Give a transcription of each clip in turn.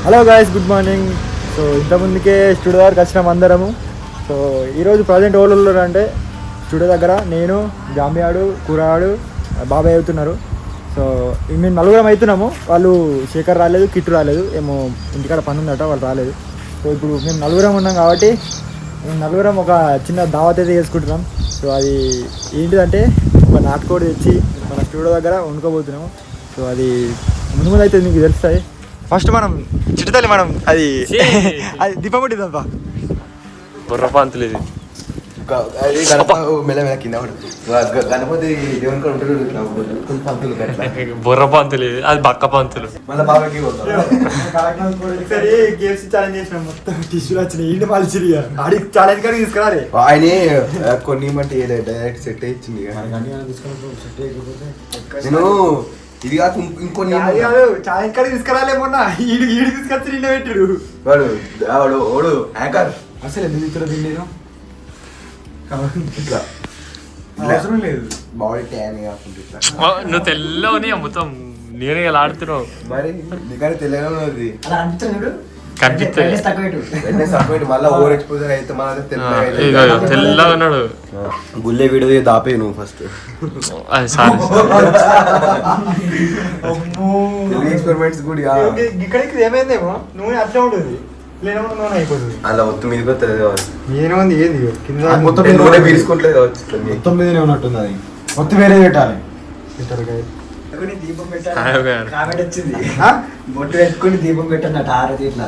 Hello guys, good morning. So ఇంతకుముందుకే studio దగ్గరకు వచ్చినాం అందరము. సో ఈరోజు ప్రజెంట్ ఓళ్ళు అంటే స్టూడియో దగ్గర నేను, జాంబియాడు, కూరాడు, బాబాయ్ అవుతున్నారు. సో మేము నలుగురం అవుతున్నాము. వాళ్ళు శేఖర్ రాలేదు, కిట్టు రాలేదు, ఏమో ఇంటికాడ పని ఉందట, వాళ్ళు రాలేదు. సో ఇప్పుడు మేము నలుగురం ఉన్నాం కాబట్టి మేము నలుగురం ఒక చిన్న దావత్ అయితే చేసుకుంటున్నాం. సో అది ఏంటిదంటే ఒక నాటుకోడి తెచ్చి మన స్టూడియో దగ్గర వండుకోబోతున్నాము. సో అది ముందు ముందు అయితే మీకు తెలుస్తాయి. ఫస్ట్ మనం చిట్టుతల్లి మనం అది అది దీపం కొట్టిద్దాంపా. బుర్రపాంతులు ఇది బుర్రపాంతులు ఇది, అది బక్క పంతులు. కేఎఫ్సీ ఛాలెంజ్ చేసినాం, మొత్తం టిష్యూలు వచ్చినాయి, ఇంటి మలిచిరి ఆడి ఛాలెంజ్ కానీ తీసుకురాలి. ఆయన కొన్ని మట్టి డైరెక్ట్ సెట్ ఇచ్చింది. నేను ఇది కాదు ఇంకొన్ని ఛాలెంజ్ కానీ తీసుకురాలే, మొన్న ఈడు తీసుకొచ్చి నిన్న పెట్టాడు వాడు వాడు ఓడు హ్యాంకర్. అసలు ఎందుకు ఇతర తిండి ఇట్లా అవసరం లేదు, బాడీ ట్యాన్ కాకుండా ఇట్లా. నువ్వు తెల్లవని అమ్ముతాం, నేను ఇలా ఆడుతున్నావు. మరి నీకని తెలియదు ఉన్నది కనిపిస్తుంది. మళ్ళీ ఓవర్ ఎక్స్పోజర్ అయితే మన తెల్లగా ఉన్నాడు. గుల్లే వీడియో దాపే నువ్వు ఫస్ట్ ఎక్స్పెరిమెంట్స్ కూడా ఇక్కడికి ఏమైందేమో నువ్వు అట్లా ఉంటుంది, లేనప్పుడు నూనె అయిపోతుంది. అలా మొత్తం మీదకి వస్తుంది కావచ్చు. ఏముంది ఏంది కింద మొత్తం నూనె పీల్చుకోవట్లేదు కావచ్చు. మొత్తం మీదనే ఉన్నట్టుంది, అది మొత్తం వేరే పెట్టాలి. దీపం వచ్చింది, బొట్టు పెట్టుకుని దీపం పెట్టన్నట్టు ఆరతి ఇట్లా.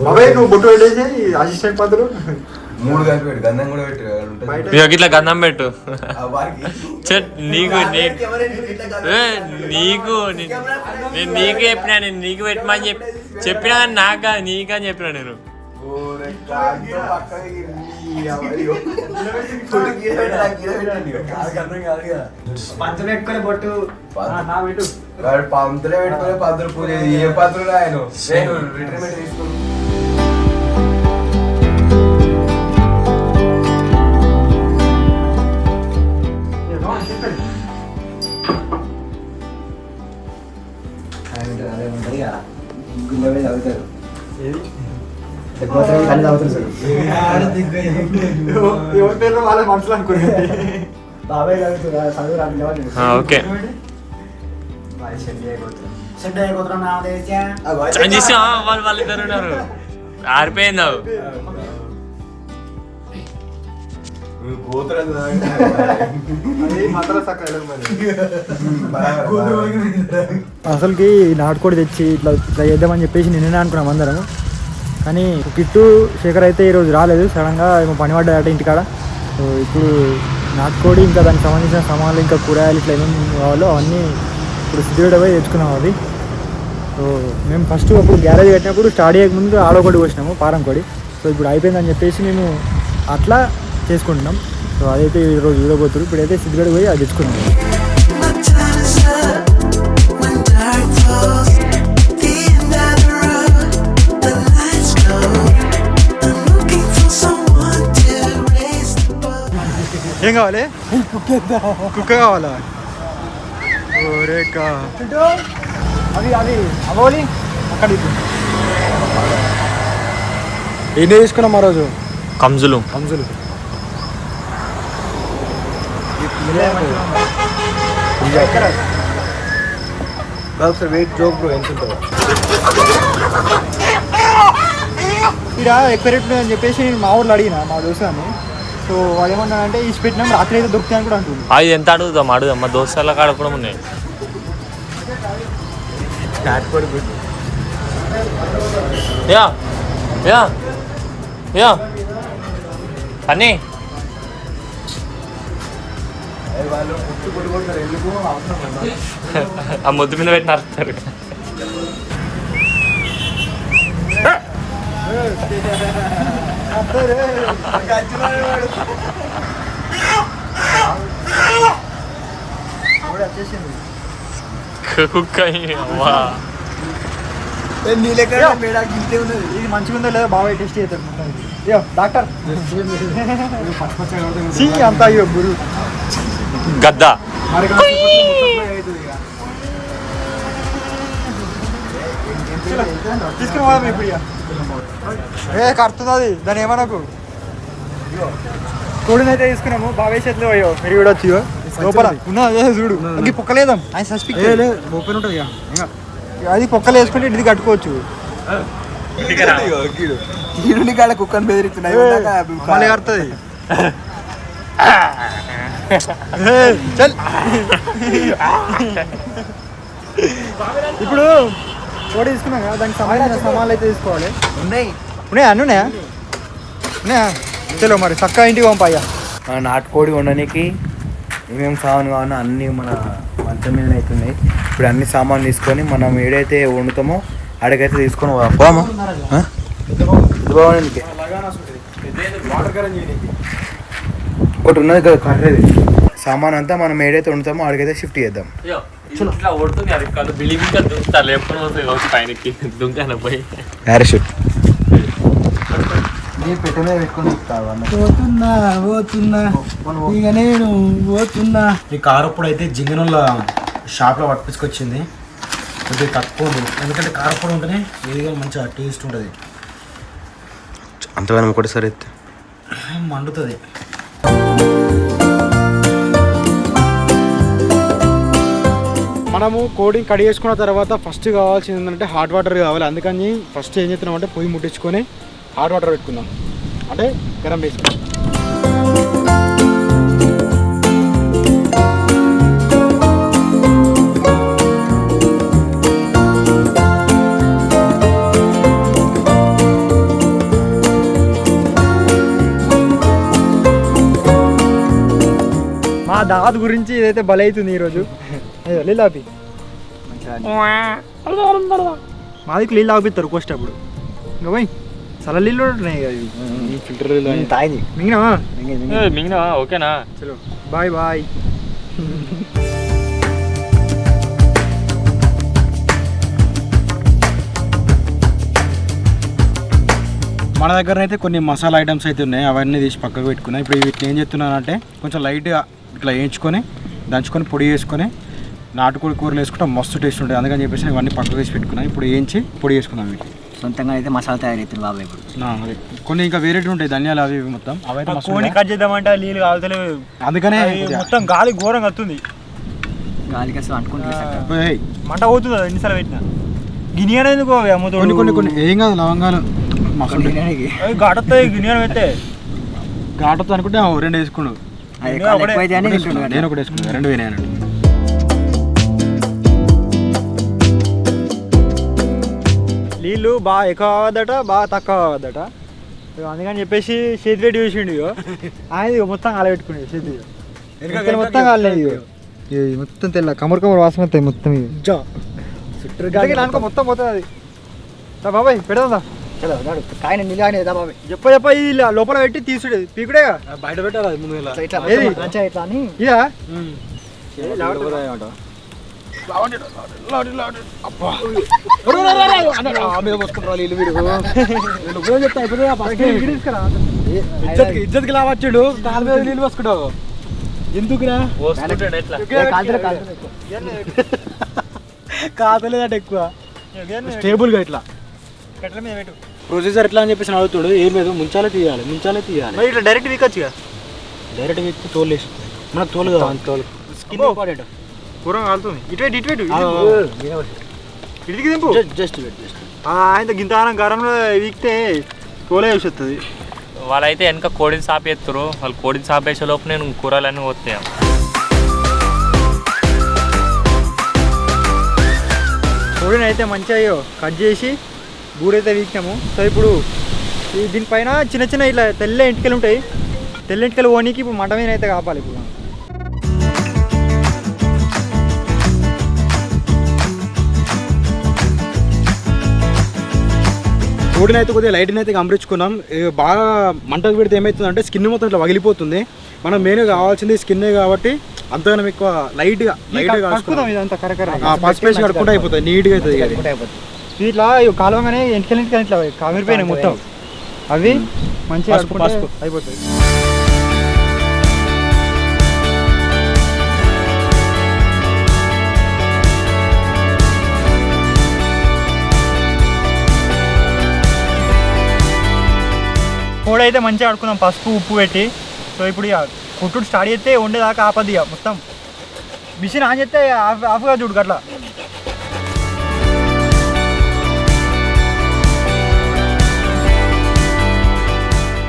బాబాయ్ నువ్వు బొట్టు పెట్టేసి అసిస్టెంట్ పద్ధతులు 3 గంటలు పెట్టు, గంధం కూడా పెట్టు. ఇట్లా గంధం పెట్టు. నీకు నీకు నేను నీకు చెప్పినా, నేను నీకు పెట్టమని చెప్పినా కానీ నాకు కాదు, నీకు అని చెప్పినా నేను. పంతులు పెట్టుకుని బొట్టు పంతులే పెట్టుకునే పంతులు పూజ ఏ పంతులు ఆయన రిటైర్మెంట్ తీసుకుని అదే ఉంటుంది కదా, గుండె మీద చదువుతారు. వాళ్ళ మనసులో అనుకున్నాను. బాబాయ్ చదువుతురా, చదువు రాని ఓకే వాళ్ళిద్దరు ఉన్నారు, ఆరిపోయింది. అసలుకి నాటుకోడి తెచ్చి ఇట్లా ఇట్లా చేద్దామని చెప్పేసి నిన్ననే అనుకున్నాం అందరం. కానీ కిట్టు శేఖర్ అయితే ఈరోజు రాలేదు, సడన్గా ఏమో పని పడ్డాడట ఇంటికాడ. సో ఇప్పుడు నాటుకోడి ఇంకా దానికి సంబంధించిన సామాన్లు ఇంకా కూరగాయలు ఇట్లా ఏమేమి కావాలో అవన్నీ ఇప్పుడు సిద్ధిగడ పోయి తెచ్చుకున్నాం అవి. సో మేము ఫస్ట్ అప్పుడు గ్యారేజ్ కట్టినప్పుడు స్టార్ట్ అయ్యే ముందు ఆడోకోడి పోసినాము, పారం కోడి. సో ఇప్పుడు అయిపోయిందని చెప్పేసి మేము అట్లా చేసుకుంటున్నాం. సో అదైతే ఈరోజు చూడబోతున్నారు. ఇప్పుడైతే సిద్ధిగడ పోయి అది తెచ్చుకున్నాము. ఏం కావాలి? కుక్క కావాలా? అవి అవి అవోలి అక్కడ ఏం తీసుకున్నాం ఆ రోజు? కంజులు వెయిట్ జోక్ బ్రో ఎంత ఉంటుందో ఇక్కడ ఎక్కువ రేట్లు అని చెప్పేసి నేను మా ఊర్లో అడిగిన మా దోస్తాన్ని. సో వాడు ఏమన్నాడంటే ఇచ్చి పెట్టినాం రాత్రి అయితే దొరుకుతాయని కూడా అంటుంది. అది ఎంత అడుగుదాం మా దోస్తాల కాడ కూడా ఉన్నాయి. యా యా యా అని ఆ ముద్దు మీద పెట్టి నరుకుతారు. కుక్క అమ్మా ఇది మంచిగా ఉందో లేదో బాగా టెస్ట్ చేస్తాడు డాక్టర్. అంతా అయ్యో గురు గద్దా తీసుకుని పోదాం ఇప్పుడు ఇక. కడుతుంది అది దాని ఏమనకు కోడిని అయితే తీసుకున్నాము బాబాయ్ చేతిలో అయ్యో మీరు కూడా వచ్చి లోపల ఉన్నా చూడు ఇంక పొక్కలేదాం ఆయన సస్పెక్ట్ ఓపెన్ ఉంటుంది అది పొక్కలు వేసుకుంటే ఇది కట్టుకోవచ్చు కాడ కుక్కని బెదిరిస్తున్నాయి మళ్ళీ కడుతుంది చల్ ఇప్పుడు కోడి తీసుకున్నాం కదా దానికి సంబంధించిన సామాన్లు అయితే తీసుకోవాలి ఉన్నాయా అన్నీ ఉన్నాయా చలో మరి చక్కగా ఇంటికి పంపాయ్యా నాటుకోడి వండడానికి ఏమేమి సామాన్ కావాలో అన్నీ మన మంచం మీద అవుతున్నాయి. ఇప్పుడు అన్ని సామాన్లు తీసుకొని మనం ఏడైతే వండుతామో అడిగైతే తీసుకొని పోదామా ఒకటి ఉన్నది కదా కర్రేది సామాన్ అంతా మనం ఏడైతే వండుతామో అడిగైతే షిఫ్ట్ చేద్దాం. ఇట్లా కొడుతుంది అది కాదు బిల్డింగ్ ఇంకా దుంకుతారు ఎప్పుడు వస్తుంది పైనకి దుంకాన పోయి పారాషూట్ ఇక నేను పోతున్నా. ఈ కారప్పుడు అయితే జింగనోళ్ళ షాప్లో పట్టుకొచ్చింది కొద్దిగా తక్కువ ఉంది ఎందుకంటే కారప్పుడు ఉంటేనే ఏదిగా మంచిగా టేస్ట్ ఉంటుంది అంతగానం ఒకటిసారి అయితే మండుతుంది. మనము కోడిని కడిగి వేసుకున్న తర్వాత ఫస్ట్ కావాల్సింది ఏంటంటే హాట్ వాటర్ కావాలి. అందుకని ఫస్ట్ ఏం చేస్తున్నామంటే పొయ్యి ముట్టించుకొని హాట్ వాటర్ పెట్టుకుందాం అంటే గరం వేసుకుందాం. మా దాదు గురించి ఇదైతే బల అవుతుంది ఈరోజు. నీళ్ళు ఆపి మాదికి నీళ్ళు ఆపిస్తారు కోసేటప్పుడు ఇంకా పోయి చాలా నీళ్ళు ఉంటున్నాయి కదా ఫిల్టర్ తాగి మింగినా ఓకేనా చలో బాయ్ బాయ్. మన దగ్గర అయితే కొన్ని మసాలా ఐటమ్స్ అయితే ఉన్నాయి అవన్నీ తీసి పక్కకు పెట్టుకున్నాయి. ఇప్పుడు వీటిని ఏం చేస్తున్నానంటే కొంచెం లైట్గా ఇట్లా వేయించుకొని దంచుకొని పొడి వేసుకొని నాటుకోడి కూరలు వేసుకుంటే మస్తు టేస్ట్ ఉంటుంది. అందుకని చెప్పేసి ఇవన్నీ పక్కకు వేసి పెట్టుకున్నాను. ఇప్పుడు వేయించి పొడి వేసుకున్నాం వీటి సొంతంగా అయితే మసాలా తయారవుతుంది బాబాయ్ ఇప్పుడు. అదే కొన్ని ఇంకా వేరేటి ఉంటాయి ధనియాలు అవి మొత్తం అవైతే కోడిని కట్ చేద్దామంటే నీళ్ళు కావతలేవు అందుకనే మొత్తం గాలి ఘోరంగా వస్తుంది గాలికి అసలు అనుకుంటుంది ఏయ్, మంట పోతుంది అది ఎన్నిసార్లు పెట్టినా గినియన్ ఎందుకు కొన్ని కొన్ని కొన్ని ఏం కాదు లవంగాలు మస్తు ఉంటాయి. ఘాటొస్తాయి గినియన్ పెడితే ఘాటతో అనుకుంటే రెండు వేసుకున్నాడు నేను ఒకటి వేసుకున్నాను రెండు వేరే అన్నట్టు. నీళ్ళు బాగా ఎక్కువ అవ్వద్దట బాగా తక్కువ అవ్వద్దట అందుకని చెప్పేసి చేతి పెట్టి చూసిండు ఇగో ఆయన మొత్తం కాలబెట్టుకునేది చేతి మొత్తం కాలేదు మొత్తం తెల్ల కమర్ కమర్ వాసన వస్తాయి మొత్తం అనుకో మొత్తం పోతుంది అది బాబాయ్ పెడదా కాయన నిలబడేదా బాబాయ్ చెప్ప ఇది లోపల పెట్టి తీసుడు పీకుడేగా బయట పెట్టారు అది ముందు ఇట్లా అని ఇదా ఇజ్జత్కి లావచ్చుడు కాలు మీద నీళ్ళు పోసుకుంటావు ఎందుకురా కాదలేదట ఎక్కువ స్టేబుల్గా ఇట్లా ప్రొసీజర్ ఎట్లా అని చెప్పేసి అడుగుతాడు ఏం లేదు ముంచాలే తీయాలి ఇట్లా డైరెక్ట్ వీకొచ్చుగా డైరెక్ట్ వీక్కి తోలు వేసి మనకు తోలు కావాలి తోలు స్కిన్ ఇంపార్టెంట్ పూర్వం కాలుతుంది ఇటువైటు ఇటుకి దింపు జస్ట్ ఆయన గింతానం గరంలో వీక్తే తోలే వేసి వస్తుంది. వాళ్ళైతే వెనక కోడిని సాపేస్తారు వాళ్ళు కోడిని సాపేసే లోపు నేను కూరలన్నీ పోతాయి. కోడిని అయితే మంచిగా కట్ చేసి గూడైతే వీక్నాము. సో ఇప్పుడు దీనిపైన చిన్న చిన్న ఇట్లా తెల్ల ఎంటికలు ఉంటాయి. తెల్ల ఎంటికలు పోనీకి ఇప్పుడు మంట మీద అయితే కాపాలి. ఇప్పుడు కోడిని అయితే కొద్దిగా లైట్ని అయితే గమనించుకున్నాం. బాగా మంటకు పెడితే ఏమవుతుందంటే స్కిన్ మొత్తం ఇట్లా పగిలిపోతుంది. మనం మెయిన్గా కావాల్సింది స్కిన్నే కాబట్టి అంతగానం ఎక్కువ లైట్గా కలుపుకుందాం. ఇదంతా పసుపేసి కడుక్కుంటే అయిపోతుంది నీట్గా అవుతుంది. ఇట్లా కాలువగానే ఎంటికలు ఇట్లా కామిరిపోయినాయి మొత్తం అవి మంచిగా పసుపు అయిపోతుంది. కోడి అయితే మంచిగా ఆడుకుందాం పసుపు ఉప్పు పెట్టి. సో ఇప్పుడు ఇక కుట్టుడు స్టార్ట్ చేస్తే వండేదాకా ఆపద్ది ఇక మొత్తం. మిషన్ ఆన్ చేస్తే ఆఫ్గా చూడు అట్లా.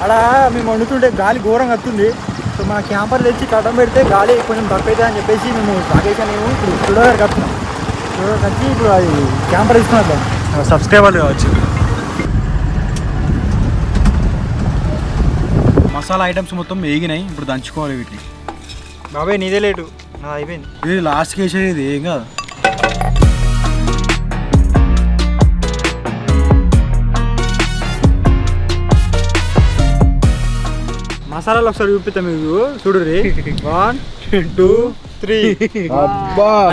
అలా మేము వండుతుంటే గాలి ఘోరంగా వస్తుంది. సో మన క్యాంపర్ తెచ్చి కట్టం పెడితే గాలి కొంచెం తక్కువైతే అని చెప్పేసి మేము తాగేసాను. మేము ఇప్పుడు స్టూడియోకి వస్తున్నాం. స్టూడియోకి వచ్చి ఇప్పుడు అది క్యాంపర్ ఇస్తున్నాం. సబ్స్క్రైబర్లు కావచ్చు. మసాలా ఐటమ్స్ మొత్తం వేగినాయి, ఇప్పుడు దంచుకోవాలి వీటిని. బాబాయ్ నీదే లేటు, నా అయిపోయింది. ఇది లాస్ట్కి వేసేది ఏం కాదు. మసాలాలు ఒకసారి చూపిస్తా మీకు, చూడు రే. 1 2 3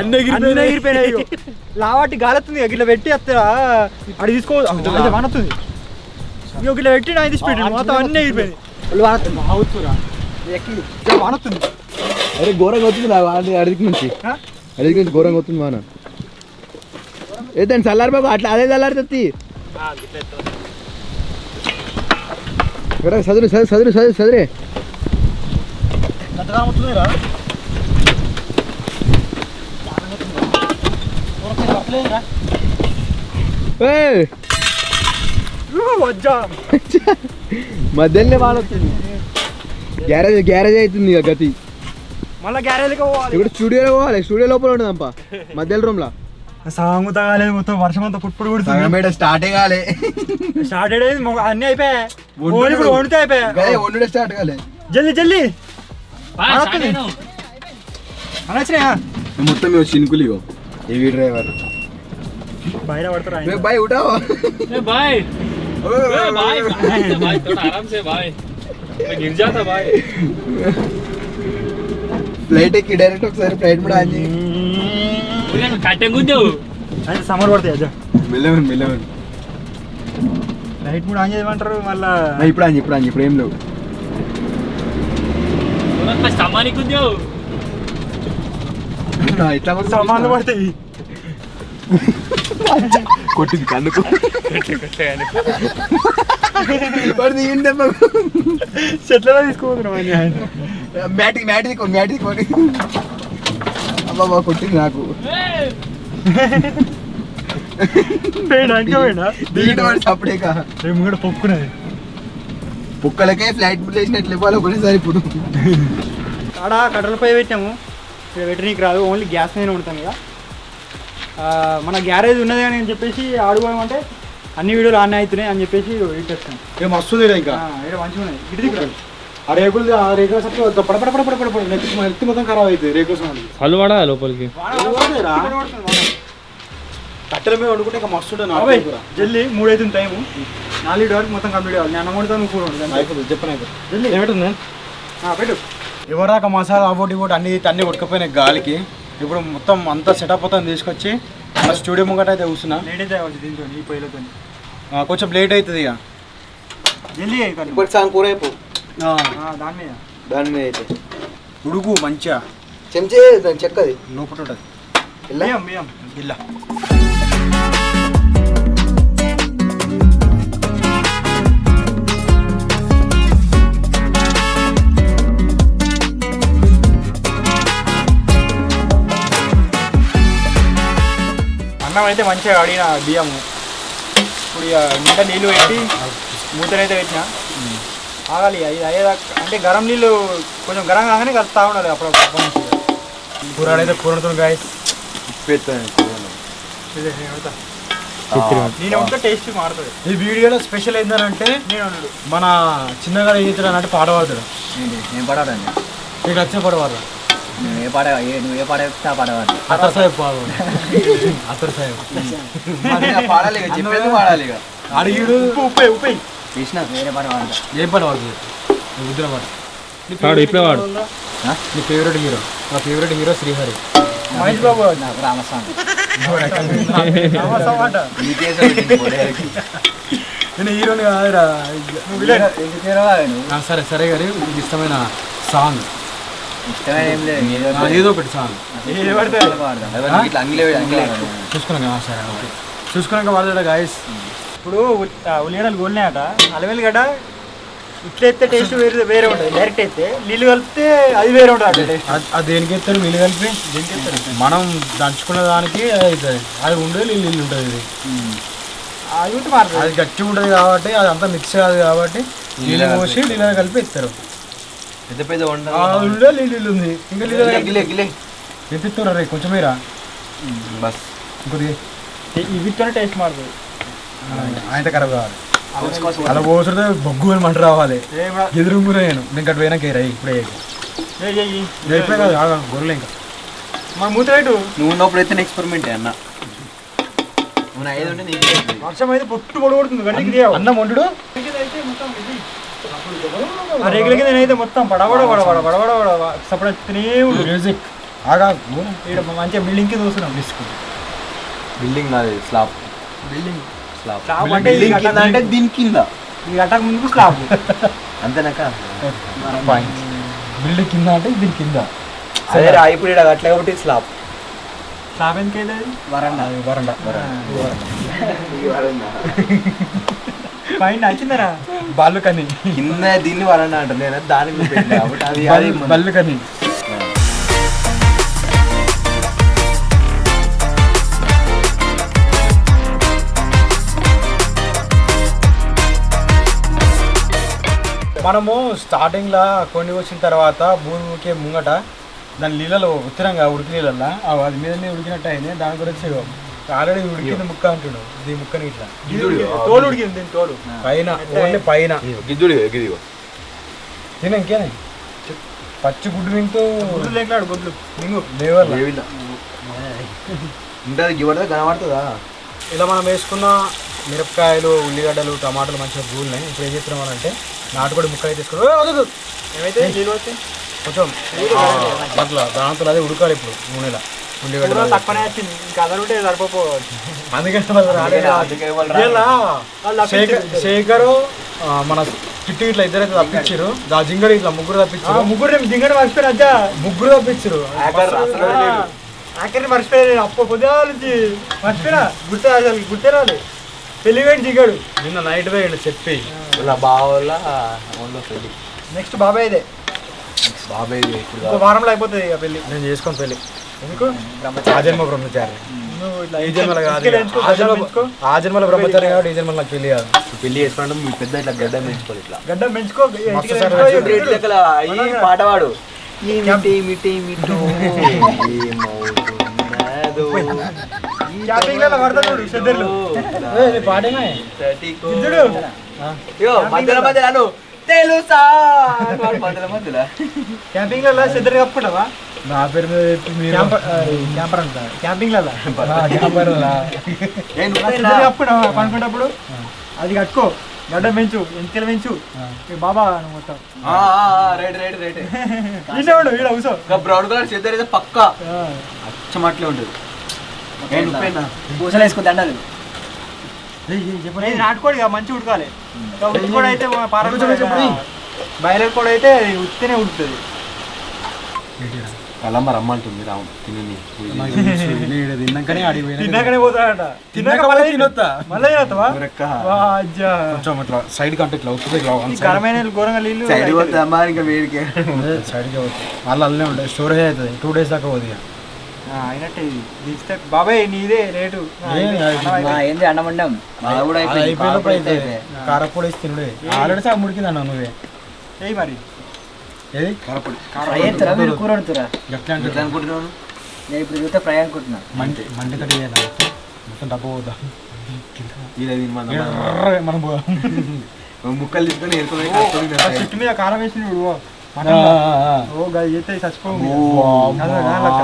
అన్నీ ఎగిరిపోయినాయి. లావాటి గాలొస్తుంది ఇట్లా పెట్టి అత్త అడి తీసుకో వానొస్తుంది. ఇక ఇట్లా పెట్టి నా తీసి పెట్టి మొత్తం అన్నీ ఎగిరిపోయింది. వానొస్తుంది. అరే ఘోరంగా అవుతుంది అడిగి నుంచి ఘోరంగా అవుతుంది వాన. ఏదండి చల్లారి బాబు అట్లా అదే చల్లారుతుంది. చదువు చదువు చదువు చదువు చదివే మధ్యలోనే వాడొస్తుంది. గ్యారేజ్ గ్యారేజ్ అవుతుంది ఇక గతి. మళ్ళీ గ్యారేజ్కి పోవాలి. ఇప్పుడు స్టూడియోలో పోవాలి. స్టూడియో లోపల ఉండదంపా మధ్యలో రూమ్ లో. సాంగు తగాలేదు మొత్తం, వర్షం అంతా పుట్టుడు కుడుతుంది. స్టార్టే కాలే. స్టార్ట్ అయ్యేది అన్నీ అయిపోయాయి. ఇప్పుడు వండితే అయిపోయాయి. వండుడే స్టార్ట్ కాలే. జల్దీ జల్దీ అనొచ్చినాయా మొత్తం చినుకులు ఇగో. ఏవి డ్రైవర్ బయట పడతారా? బాయ్ ఉఠావో भाई भाई भाई थोड़ा आराम से भाई, मैं गिर जाता भाई. ఫ్లైట్ ఎక్కి డైరెక్ట్ ఒకసారి ఫ్లైట్ కూడా ఆన్ చేయి. కట్టె గుద్దు అయితే సమర్ పడతాయి. అజ్జా మెల్లవన్ మెల్లవన్ లైట్ కూడా ఆన్ చేయమంటారు మళ్ళా. ఇప్పుడు ఆన్ ఇప్పుడు ఆన్ ఇప్పుడు ఏం లేవు. సామాని గుద్దు ఇట్లా సామాన్లు పడతాయి. కొట్టింది కన్నుకు. చెట్లలో తీసుకోతున్నాం. మ్యాటిక్ మ్యాటిక్ మ్యాటిక్ అబ్బా కొట్టింది నాకు. అప్పుడే కూడా పొక్కున్నది. పుక్కలకే ఫ్లైట్ బుక్ చేసినట్లు ఇవ్వాలి ఒకటేసారి. ఇప్పుడు ఆడ కట్టెలపై పెట్టాము. ఇక్కడ పెట్టనీకి రాదు, ఓన్లీ గ్యాస్ మీద ఉంటాం ఇక. మన గ్యారేజ్ ఉన్నది అని చెప్పేసి ఆడుకోమంటే అన్ని వీడియోలు ఆన్ అవుతున్నాయి అని చెప్పేసి ఇచ్చేస్తాం. ఏం వస్తుంది ఇంకా ఇక్కడ మంచిగా ఉన్నాయి. ఇటు ఆ రేకుల సత్తు పడపడ నెత్తి మొత్తం ఖరాబ్ అవుతుంది రేకుల సౌండ్. హల్లు పడా లోపలికి. కట్టెల మీద వండుకుంటే ఇంకా మస్తు ఉంటుంది. జల్దీ 3 అవుతుంది టైము. 4 వరకు మొత్తం కంప్లీట్ అవ్వాలి. నేను అమ్ముడుతో నువ్వు కూడా అయిపోతుంది. చెప్పను జల్దీ ఏమిటి పెట్టు. ఎవరాక మసాలా అవ్వటి ఇవ్వటి అన్ని ఉడకపోయినాయి గాలికి. ఇప్పుడు మొత్తం అంతా సెటప్ అవుతుంది తీసుకొచ్చి మన స్టూడియో ముంగట అయితే కూర్చున్నా. లేట్ అయితే అవ్వచ్చు దీంతో, ఈ పొయ్యిలతో కొంచెం లేట్ అవుతుంది ఇక. జల్దీ ఇప్పుడు సాంగ్ కూర అయిపో. దాని మీద దాని మీద అయితే ఉడుకు మంచిగా చెంచే దాని చెక్కది లోపల ఉంటుంది. బియ్యం ఇలా అన్నం అయితే మంచిగా అడిగిన బియ్యము. ఇప్పుడు ఇక నిండా నీళ్ళు పెట్టి మూతనైతే పెట్టిన ఆగాలి. ఇది అయ్యేదాకా అంటే గరం నీళ్ళు కొంచెం గరం కాగానే కలుపుతా ఉండాలి. అప్పుడు కూర అయితే కూరతో గాయస్ నేను ఉంటే టేస్ట్ మారుతుంది. ఈ వీడియోలో స్పెషల్ ఏంటంటే నేను మన చిన్నగా ఏం చేస్తాడు అంటే పాట పాడతాడు. నేను పడవాలండి. నీకు నచ్చిన పాట పాడరా? నువ్వు ఏ పాట పాడవాలి. అత్తర్ సాహెబ్ పాడు. అత్తర్ సాహెబ్ పాడాలి చెప్పేది పాడాలి. అడిగిడు ఉప్పే కృష్ణ వేరే పాట పాడతా. ఏం పాట పాడుతుంది? ఉద్ర పాట. నీ ఫేవరెట్ హీరో? నా ఫేవరెట్ హీరో శ్రీహరి. మహేష్ బాబు. నాకు రామస్వామి. నేను హీరోని కాదురా. సరే సరే గారి మీకు ఇష్టమైన సాంగ్ ఏదో ఒకటి సాంగ్ చూసుకున్నాక. సరే ఓకే చూసుకున్నాక వాడతాడా గాయస్. ఇప్పుడు ఉల్లిగడ్డలు గోలినాయట. అలవెల్లిగడ్డ ఇట్లా అయితే టేస్ట్ వేరే వేరే ఉంటుంది. డైరెక్ట్ అయితే నీళ్ళు కలిపితే అది వేరే ఉంటుంది టేస్ట్. అది దేనికి ఎత్తారు నీళ్ళు కలిపి దేనికి ఎత్తారు మనం దంచుకున్న దానికి అది అవుతుంది. అది ఉండదు నీళ్ళు ఉంటుంది. ఇది అది ఉంటే మారుతుంది. అది గట్టిగా ఉంటుంది కాబట్టి అది అంతా మిక్స్ కాదు కాబట్టి నీళ్ళు పోసి నీళ్ళ కలిపి ఎత్తారు. పెద్ద పెద్ద వంట ఉండే నీళ్ళు ఉంది ఇంకా నీళ్ళు ఎంత ఎత్తురా రే కొంచెం మీరా బస్ ఇంకొద్ది వీటితోనే టేస్ట్ మారుతుంది. ఆయన ఖరాబ్ కావాలి అలా పోసుడితే బొగ్గు అని మంట రావాలి. ఎదురుంగునే నేను గట్టు పోయినాక రై ఇప్పుడే ఇప్పుడే కాదు గొర్రెలు ఇంకా మన మూతరేటు నువ్వు ఉన్నప్పుడు అయితే ఎక్స్పెరిమెంట్ అన్న నువ్వు ఐదు ఉంటే నీకు వర్షం అయితే పొట్టు పొడగొడుతుంది గడికి అన్నం వండు రేగుల కింద నేనైతే మొత్తం పడబడ పడబడ పడబడ పడబడ సపరేట్ మ్యూజిక్ ఆగా మంచిగా బిల్డింగ్ కి చూస్తున్నాం తీసుకుంటాం. బిల్డింగ్ నాది స్లాబ్ బిల్డింగ్ స్లాబ్ స్లాబ్ అంటే బిల్డింగ్ కింద అంటే దీని కింద ఈ గట్టక ముందుకు స్లాబ్ అంతేనాక బిల్డింగ్ కింద అంటే దీని కింద అదే ఇప్పుడు ఇక్కడ అట్లా కాబట్టి స్లాబ్ స్లాబ్ ఎందుకైతే అది వరండా వరండా పైన నచ్చిందరా బాళ్ళు కని కింద దీన్ని వరండా అంటారు నేను దానికి పెట్టిన కాబట్టి అది బళ్ళు కని మనము స్టార్టింగ్లో కొన్ని వచ్చిన తర్వాత భూమికి ముంగట దాని నీళ్ళలో ఉత్తరంగా ఉడికి నీళ్ళల్లో అది మీదనే ఉడికినట్టు అయింది. దాని గురించి ఆల్రెడీ ఉడికింది ముక్క అంటుడు దీని ముక్కని ఇట్లా తోలు ఉడికింది దీని తోలు పైన ఓన్లీ పైన గిద్దుడు గిదిగో తిన ఇంకేనే పచ్చి గుడ్డు వింటూ గుడ్లు లేకలాడు గుడ్లు మింగు లేవర్ ఉంటుంది గివడితే కనబడుతుందా. ఇలా మనం వేసుకున్న మిరపకాయలు ఉల్లిగడ్డలు టమాటాలు మంచిగా గూలినాయి. ఇప్పుడు ఏం చేస్తున్నాం అంటే నాటుకోడి ముక్కలు తీసుకుని ఏమైతే నీళ్ళు వస్తే కొంచెం అట్లా దాంతో అదే ఉడకాలి ఇప్పుడు నూనెలా ఉల్లిగడ్డ తక్కువనే వచ్చింది ఇంకా అదర్ ఉంటే సరిపోవచ్చు. అందుకని వాళ్ళు రాలేదు. శేఖరు మన చిట్టు ఇట్లా ఇద్దరైతే తప్పించారు. ఆ జింగడి ఇట్లా ముగ్గురు తప్పించారు. ముగ్గురు జింగడి మర్చిపోయారు అజ్జా ముగ్గురు తప్పించారు. ఆఖరి మర్చిపోయారు అప్పు పొద్దుగా నుంచి మర్చిపోయినా గుర్తే రాదు. పెళ్లివేడి జిగాడు నిన్న నైట్ వేయండి చెప్పి బావల్ల నెక్స్ట్ బాబాయ్ ఇదే బాబాయ్ ఇంకో వారంలో అయిపోతుంది ఇక పెళ్లి. నేను చేసుకోను పెళ్ళి. ఎందుకు ఆ జన్మ బ్రహ్మచారి నువ్వు ఇట్లా ఈ జన్మలో కాదు. ఆ జన్మలో బ్రహ్మచారి కాబట్టి ఈ జన్మలో నాకు పెళ్లి కాదు. పెళ్లి చేసుకోవడం మీ పెద్ద ఇట్లా గడ్డ పెంచుకోవాలి ఇట్లా గడ్డం పెంచుకో పాటవాడు మధ్యలో మధ్యలో తెలుసా క్యాంపింగ్ లలో సిద్ధర్ కప్పుకుంటావా? నా పేరు మీద చెప్పి మీరు క్యాంపర్ అంట క్యాంపింగ్ లలో కప్పుకుంటావా పనుకున్నప్పుడు? అది కట్టుకో గడ్డ పెంచు ఎంతకెళ్ళి పెంచు బాబా మొత్తం రైట్ రైట్ రైట్ ఈడు ఈడ కూసో బ్రౌన్ కలర్ సిద్ధర్ అయితే పక్క అచ్చమట్లే ఉంటుంది. పూసలు వేసుకో దండాలు నాటుకోడి మంచిగా ఉడకాలి. ఉడుకోడి అయితే బయలర్ కూడా అయితే ఉత్తినే ఉడుకుతుంది. కలమ్మ రమ్మంటుంది రాము తిని తిన్నాకనే ఆడిపోయినా తిన్నాకనే పోతాడట. తిన్నాక మళ్ళీ తినొస్తా మళ్ళీ తినొస్తావా? కొంచెం ఇట్లా సైడ్ కంటే ఇట్లా అవుతుంది. గరమైన ఘోరంగా నీళ్ళు సైడ్ పోతామా ఇంకా వేడికి సైడ్కి అవుతుంది. మళ్ళీ అల్లనే ఉంటుంది. స్టోరేజ్ అవుతుంది 2 days దాకా పోతుంది. అయినట్టే ఇది తీస్తే బాబాయ్ నీదే రేటు ఏంది అన్నమండం అయిపోయినప్పుడు కారపొడి వేసి తినుడే. ఆల్రెడీ సగం ముడికింది అన్న నువ్వే ఏయ్ మరి ఏది మీరు కూర వండుతురా? గట్లా అంటే అనుకుంటున్నాను నేను ఇప్పుడు చూస్తే ఫ్రై అనుకుంటున్నా. మంటి తడి మొత్తం డబ్బు పోద్దా మనం ముక్కలు తీసుకొని చెట్టు మీద కారం వేసి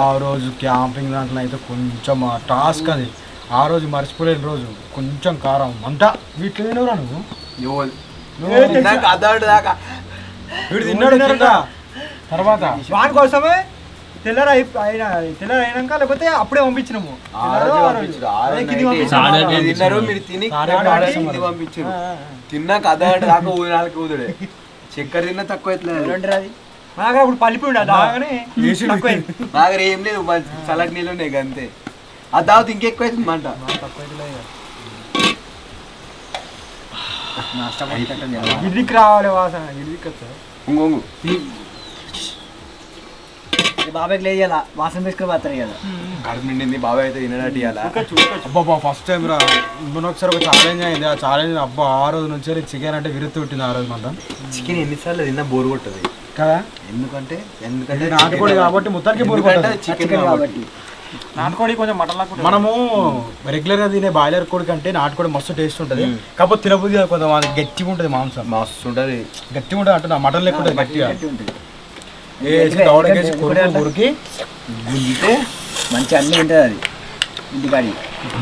ఆ రోజు క్యాంపింగ్ దాంట్లో అయితే కొంచెం టాస్క్ అది. ఆ రోజు మర్చిపోలేని రోజు కొంచెం కారం అంతా వీటిలో తినవురా నువ్వు దాకా వీడు తిన్నాడు తర్వాత వాని కోసమే తెల్లారైనాక లేకపోతే అప్పుడే పంపించినాము. మీరు తిని పంపించారు. తిన్నాక అదొకటి దాకా ఊరాలకి ఊదుడే. చక్కెర తిన్నా తక్కువ అవుతుంది. నాకు అప్పుడు పలిపి ఉండగానే నాకు ఏం లేదు చల్లటి నీళ్ళు ఉన్నాయి అంతే. ఆ దావత్ ఇంకెక్కువ అవుతుంది మంట. గిరికి రావాలి వాసన గిరికి వస్తుంది. బాబాయ్కి లేయాల వాసన తీసుకుని పోతారు కదా. కడుపు నిండింది బాబాయ్ అయితే తినడానికి ఇవ్వాలా. అబ్బా ఫస్ట్ టైం రా మొన్న ఒకసారి ఒక ఛాలెంజ్ అయింది. ఆ ఛాలెంజ్ అబ్బా ఆ రోజు నుంచి చికెన్ అంటే విరుత్తు పుట్టింది ఆ రోజు మాత్రం. చికెన్ ఎన్నిసార్లు తిన్నా బోర్ కొట్టదు కదా, ఎందుకంటే ఇది నాటుకోడి కాబట్టి మొత్తానికి బోర్ కొట్టదు. చికెన్ కాబట్టి నాటుకోడి కొంచెం మటన్ లాగా మనము రెగ్యులర్ గా తినే బాయిలర్ కోడి కంటే నాటుకోడి మస్తు టేస్ట్ ఉంటుంది. కాకపోతే తినబుద్ధి కాదు, కొంచెం గట్టిగా ఉంటుంది మాంసం, మస్తు ఉంటుంది. గట్టిగా ఉంటుంది అంటున్నా. మటన్ లెక్క ఉంటుంది గట్టిగా. ఉంటుంది వేసి దవడకేసి ఉరికి గుంజితే మంచి అన్నీ ఉంటుంది అది ఇంటికాడి.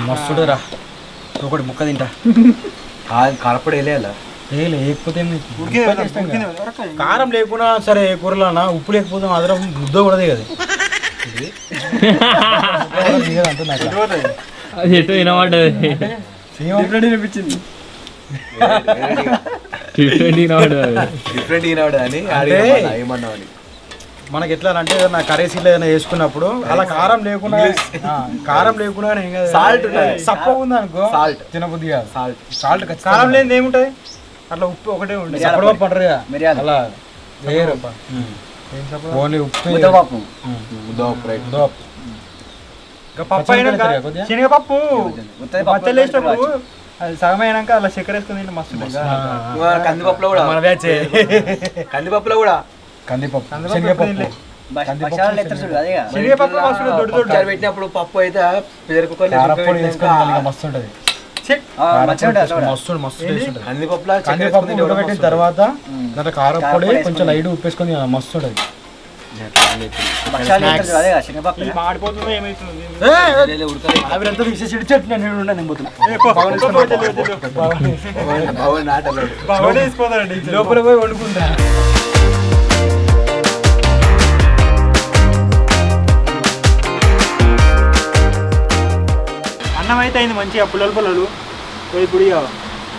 మస్తు ఉంటుంది రా. ఒకటి ముక్క తింటా. కారపొడి వేయాలా? లేకపోతే కారం లేకున్నా సరే ఏ కూరలోనా ఉప్పు లేకపోతే మాత్రం ముద్ద కూడా దిగదు. అది ఎటు వినబడ్డది అనిపించింది. డిఫరెంట్ డిఫరెంట్ అని ఏమన్నా అని మనకి ఎట్లా అంటే ఏదైనా కర్రీసీలో ఏదైనా వేసుకున్నప్పుడు అలా కారం లేకుండా ఏం కాదు. సాల్ట్ సప్ప ఉంది అనుకో, సాల్ట్ తినబుద్ధి కాదు. సాల్ట్ కారం లేని ఏముంటుంది అట్లా ఉప్పు ఒకటే ఉంటుంది. సప్పడపప్పు అంటారు కదా, మిరియాలు. అలా వేయరు. ఓన్లీ ఉప్పు ముద్దపప్పు. ముద్దపప్పు. ఇంకా పప్పు అయినాక శనగపప్పు పచ్చళ్ళు వేసినప్పుడు అది సగం అయినాక అలా చక్కెర వేసుకుని తింటే మస్తు ఉంటుంది. కందిపప్పులో కూడా మన బ్యాచ్ కందిపప్పులో కూడా కందిపప్పు, కందిపప్పు శనగపప్పు. భక్షాలు ఎత్తారు చూడు అదే కదా. శనగపప్పు మస్తు దొడ్డు దొడ్డు ఒకసారి పెట్టినప్పుడు పప్పు అయితే కారప్పొడి వేసుకొని తినాలి, మస్తు ఉంటుంది. మంచిగా ఉంటుంది అది కూడా. మస్తు మస్తు టేస్ట్ ఉంటుంది. కందిపప్పులో కందిపప్పు ఉడకబెట్టిన తర్వాత దాంట్లో కారప్పొడి కొంచెం లైట్ ఉప్పు వేసుకొని తినాలి, మస్తు ఉంటుంది. భక్షాలు ఎత్తారు చూడు అదే కదా శనగపప్పు. ఇది మాడిపోతుందో ఏమవుతుంది అవిరంతా తీసేసి ఇడిచెట్టు నేను పోతున్నా. బాగా వేసిపోతారండి లోపల పోయి వండుకుంటా. అన్నం అయితే అయింది మంచిగా పుల్లలు పుల్లలు. ఇప్పుడు ఇక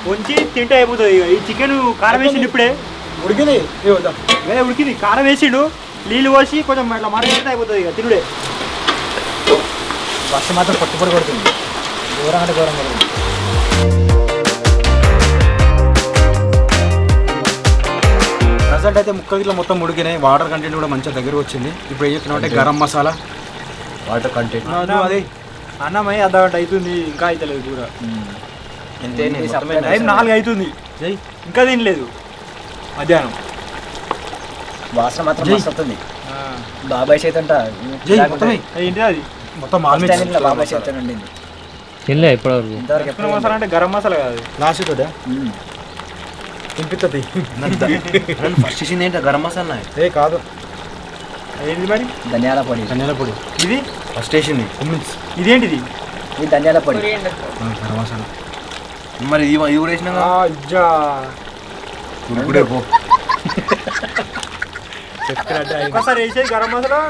వంచి తింటే అయిపోతుంది. ఇక ఈ చికెన్ కారం వేసిండు ఇప్పుడే ఉడికింది ఉడికింది. కారం వేసిండు, నీళ్ళు పోసి కొంచెం ఇట్లా మరగితే అయిపోతుంది. ఇక తినుడే. వర్షం మాత్రం పట్టుబడి పడుతుంది, ఘోరం అంటే ఘోరం పడుతుంది. ప్రజెంట్ అయితే ముక్కలు గిట్ల మొత్తం ఉడికినాయి. వాటర్ కంటెంట్ కూడా మంచిగా దగ్గర వచ్చింది. ఇప్పుడు ఏం చెప్తున్నావు అంటే గరం మసాలా, వాటర్ కంటెంట్ అది అన్నం అయ్యి అర్ధగంట అవుతుంది, ఇంకా అవుతలేదు కూర. టైం 4 అవుతుంది, ఇంకా తినలేదు మధ్యాహ్నం. వాసన మాత్రం మస్తు వస్తుంది. బాబాయ్ చేతంట ఏంటి అది మొత్తం బాబాయ్ చేతను ఉండింది తినలే ఇప్పటివరకు. ఇంతవరకు చికెన్ మసాలా అంటే గరం మసాలా కాదు. లాస్ట్ తోట తినిపిస్తుంది. ఫస్ట్ చేసింది ఏంటో గరం మసాలా. ఏ కాదు, ఏంటి మరి? ధనియాల పొడి. ధనియాల పొడి ఇది ఫస్ట్ వేసింది ఇదేంటిది? ఇది ధనియాల పొడి. గరం మసాలా. మరి ఇది కూడా వేసినా ఉడుకుడే పో. ఒకసారి వేసేది గరం మసాలా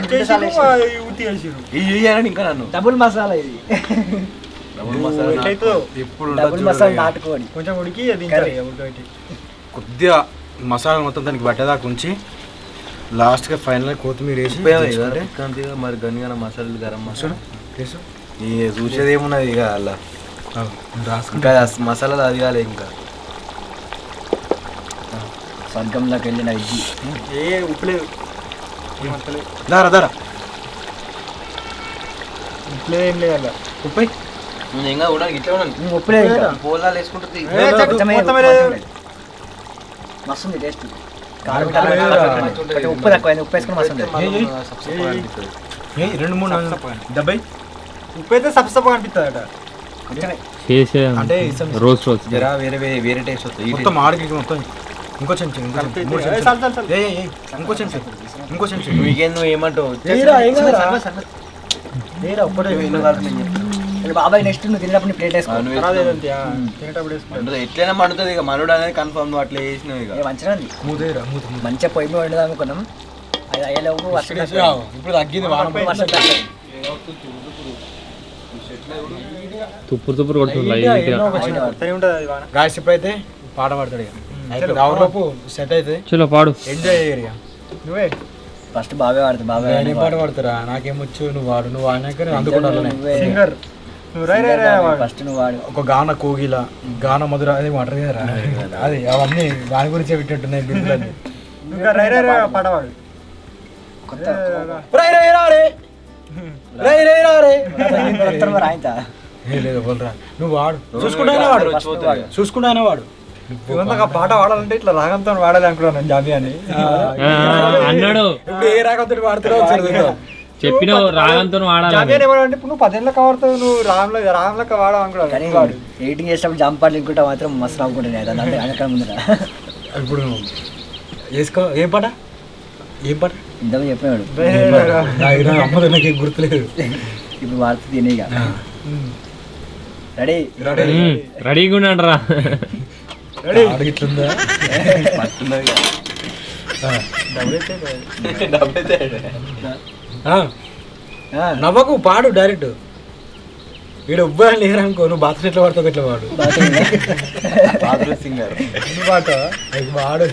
ఉత్తి వేసారు. ఇది చేయాలని ఇంకా నన్ను డబుల్ మసాలా ఇది. డబుల్ మసాలా ఎట్లయితుందో ఎప్పుడు డబుల్ మసాలా నాటుకోడి. కొంచెం ఉడికి అది కొద్దిగా మసాలా మొత్తం దానికి పట్టేదాకా ఉంచి లాస్ట్గా ఫైనల్ కొత్తిమీర వేసి మరి గనిగా మసాలాలు గరం మసాలా వేసు. చూసేది ఏమున్నది ఇక అలా ఇంకా మసాలాలు అది కాలే ఇంకా స్వర్గంలోకి వెళ్ళిన ఇది. ఏ ఉప్పు లేదు, దారా ఉప్పు లేదు, ఏం లేదు అలా. ఉప్పై ఇంకా కూడా ఇట్లా ఉన్నాను ఉప్పు లేదు ఇంకా. పోలాలు వేసుకుంటుంది మస్తుంది టేస్ట్. కారం ఉప్పు తక్కువ, ఉప్పు వేసుకుని మస్తు ఉంటుంది. 2-3 డెబ్బై ఉప్పు అయితే సప్పసప్పగా అనిపిస్తుంది అట. అంటే రోజ్ జరా వేరే టేస్ట్ వస్తుంది మొత్తం ఆడికి మొత్తం ఇంకో చెంచా ఇంకో చెంచా వీకెండ్ నువ్వు ఏమంటావు బాబాయ్ నెక్స్ట్ నువ్వు తినేటప్పుడు ప్లేట్ వేసుకో. ఎట్లయినా మండుతుంది ఇక మనుడు అనేది కన్ఫర్మ్ నువ్వు అట్లా చేసినావు ఇక మంచిగా ఉంది. మూదేరా మంచిగా పొయ్యి మీద వండుదాం అనుకున్నాం. అది అయ్యేలోపు వర్షం ఇప్పుడు తగ్గింది వాన తుప్పురు కొడుతుంది. గాయస్ ఇప్పుడైతే పాట పాడతాడు ఇక రావులోపు సెట్ అవుతుంది. చలో పాడు. ఎంజాయ్ ఏరియా నువ్వే ఫస్ట్ బాగా వాడుతుంది. బాగా పాట పాడతారా? నాకేమొచ్చు, నువ్వు వాడు, నువ్వు వాడినాక అందుకుంటాను. సింగర్ నువ్వు రై రై రై వాడు. ఫస్ట్ నువ్వు వాడు. ఒక గాన కోగిల గాన మధుర అది మాట కదరా అది అవన్నీ దాని గురించే పెట్టినట్టున్నాయి బిల్లులన్నీ. ఇంకా రై రై రై పాట వాడు. కొత్త రై రై రారే రై రై రారే కొత్త మరి ఆయనతా. ఏ లేదు బోల్రా నువ్వు వాడు చూసుకుంటానే వాడు చూసుకుంటానే వాడు. ఇవంతా ఆ పాట వాడాలంటే ఇట్లా రాగంతో వాడాలి అనుకున్నాను జాబి అని. అన్నాడు ఇప్పుడు ఏ రాగంతో వాడుతున్నావు చెప్పిన రాగంతో వాడాలి. జాబి అని ఏమన్నా అంటే ఇప్పుడు నువ్వు 10 ఏళ్ళకి వాడతావు, నువ్వు రామ్లకి వాడవు అనుకున్నాను. కానీ వాడు ఎడిటింగ్ చేసినప్పుడు జంప్ పాటలు ఇంకుంటా మాత్రం మస్తు నవ్వుకుంటాను అంటే అనక్కడ ముందర. ఇప్పుడు వేసుకో ఏం పాట ఇంతకు చెప్పినాడు. అమ్మది నాకు గుర్తులేదు. ఇప్పుడు వాడుతూ తినేగా. రెడీ రెడీగా ఉన్నాడు రా. ఇట్లుందా నవ్వకు పాడు డైరెక్ట్. వీడు ఉబ్బని లేరనుకో నువ్వు బాత్రూమ్ ఎట్లా పడతావు ఎట్లా వాడు సింగర్ పాట వాడు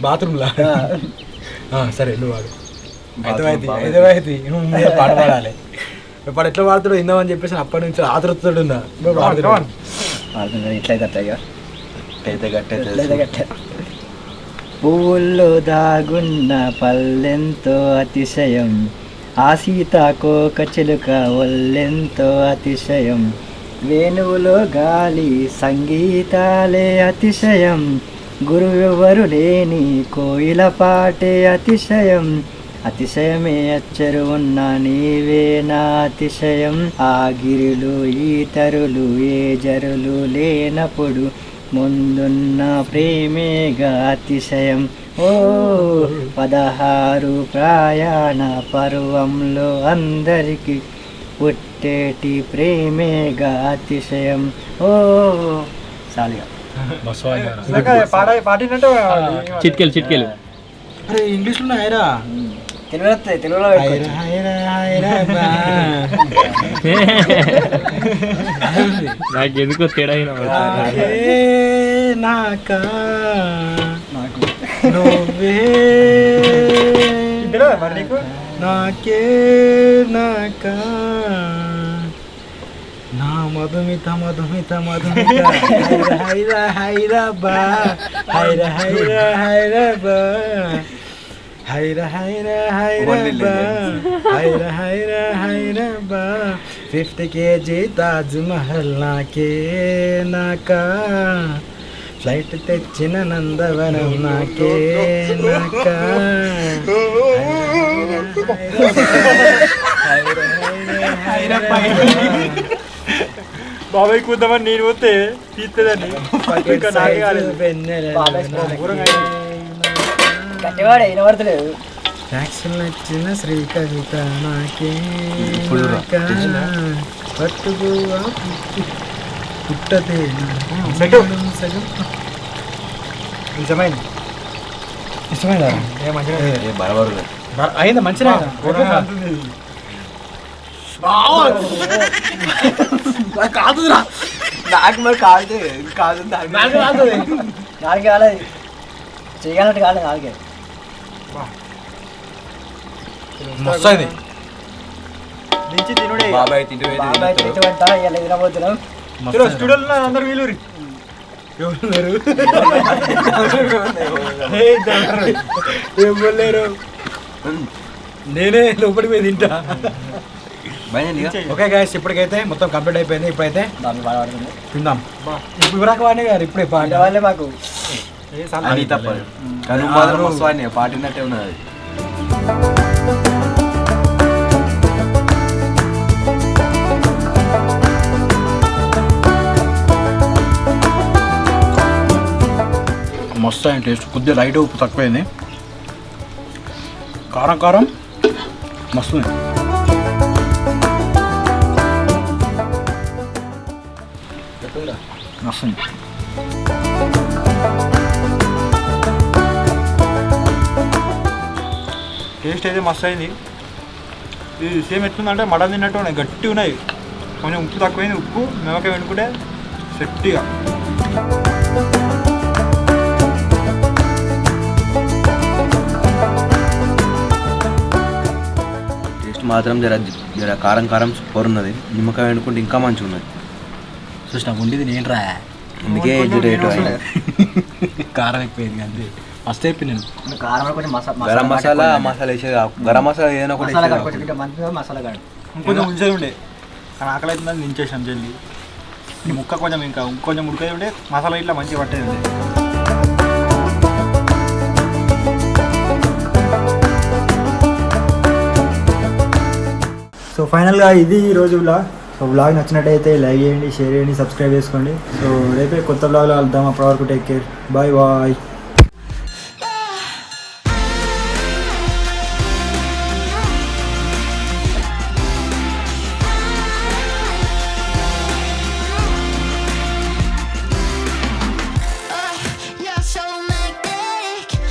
బాత్రూమ్ లా. సరే నువ్వు వాడు ఐదవైతే నువ్వు పాట పాడాలి. ఇప్పుడు ఎట్లా వాడుతాడు ఇందామని చెప్పేసి అప్పటి నుంచి ఆతృతుడు ఉందా ఎట్లయితే పువ్వుల్లో దాగున్న పల్లెంతో అతిశయం, ఆ సీతాకోక చిలుక ఒల్లెంతో అతిశయం, వేణువులో గాలి సంగీతాలే అతిశయం, గురువెవరు లేని కోయిల పాటే అతిశయం, అతిశయమే అచ్చరు ఉన్న నీవే నా అతిశయం, ఆ గిరులు ఈతరులు ఏ జరులు లేనప్పుడు ముందున్న ప్రేమేగా అతిశయం, ఓ 16 ప్రయాణ పర్వంలో అందరికి పుట్టేటి ప్రేమేగా అతిశయం, ఓ చాలుగా పాడినట్టు చిట్కెలు అరే ఇంగ్లీష్ లో ఆయరా తెలుగులో నాకెందుకో తేడా నాకా నువ్వే మరి నీకు నాకే నాకా నా మధుమిత మధుమిత మధుమిత హైర హైరబా హైర హైర హైరబా హైర హైర హైరబా హైర హైర హైరబా 50 kg తాజ్ మహల్ నాకే నాకా ఫ్లైట్ తెచ్చిన నందవనం నాకే నాకా బాబాయ్ కూద్దామని నేను పోతే తీస్తుందని గట్టివాడే వినబడతలేదు. నచ్చిన శ్రీ కవిత నాకే పట్టుకోవా పుట్టతే సగం నిజమైంది. ఇష్టమైందా అయిందా మంచిగా కాదురా నాకు మరి కాదు నాకు కాదు నాలుగే కాలేదు చేయగలట్టు కాలేదు నాలుగే. మస్తు అయింది నుంచి తినుడే బాబాయ్ తిట్టు పెడతారా ఇలా తినబోతున్నాం. స్టూడియోలో అందరు వీలూరి లేరు నేనే లోపలికి పోయి తింటా. ఓకే గైస్ ఇప్పటికైతే మొత్తం కంప్లీట్ అయిపోయింది. ఇప్పుడైతే తిందాం. ఇప్పుడు రాక వాడిని గారు ఇప్పుడే పాట వాళ్ళే మాకు తప్పదు పాటినట్టే ఉన్నది. మస్తు అయిన టేస్ట్. కొద్దిగా లైట్ ఉప్పు తక్కువైంది. కారం కారం మస్తు మస్తు. టేస్ట్ అయితే మస్తు అయింది. ఇది సేమ్ ఎట్లుందంటే మటన్ తిన్నట్టు ఉన్నాయి, గట్టి ఉన్నాయి. కొంచెం ఉప్పు తక్కువైంది. ఉప్పు నిమ్మకాయ వెనుకుంటే సెట్టిగా. మాత్రం జర కారం కారం సూపర్ ఉన్నది. నిమ్మకాయ వండుకుంటే ఇంకా మంచిగా ఉన్నది. చూసిన ఉండేది నేను రా, అందుకే రేటు కారం ఎక్కువైంది అంతే. ఫస్ట్ చెప్పి నేను కారం కొంచెం గరం మసాలా వేసేది గరం మసాలా ఏదైనా ఒకటి మసాలా వేసేది. కాదు, కొంచెం మంచిగా మసాలా కాదు. ఇంకొంచెం ఉంచేది ఉండే కానీ ఆకలి అవుతుందని దించేసాం జల్లి. ఈ ముక్క కొంచెం ఇంకా ఇంకొంచెం ఉడికేది ఉండే, మసాలా ఇట్లా మంచిగా పట్టేది ఉండే. సో ఫైనల్గా ఇది ఈరోజు వ్లాగ్. సో వ్లాగ్ నచ్చినట్టయితే లైక్ చేయండి, షేర్ చేయండి, సబ్స్క్రైబ్ చేసుకోండి. సో రేపే కొత్త వ్లాగ్లో వెళ్దాం. అప్పటి వరకు టేక్ కేర్, బాయ్ బాయ్.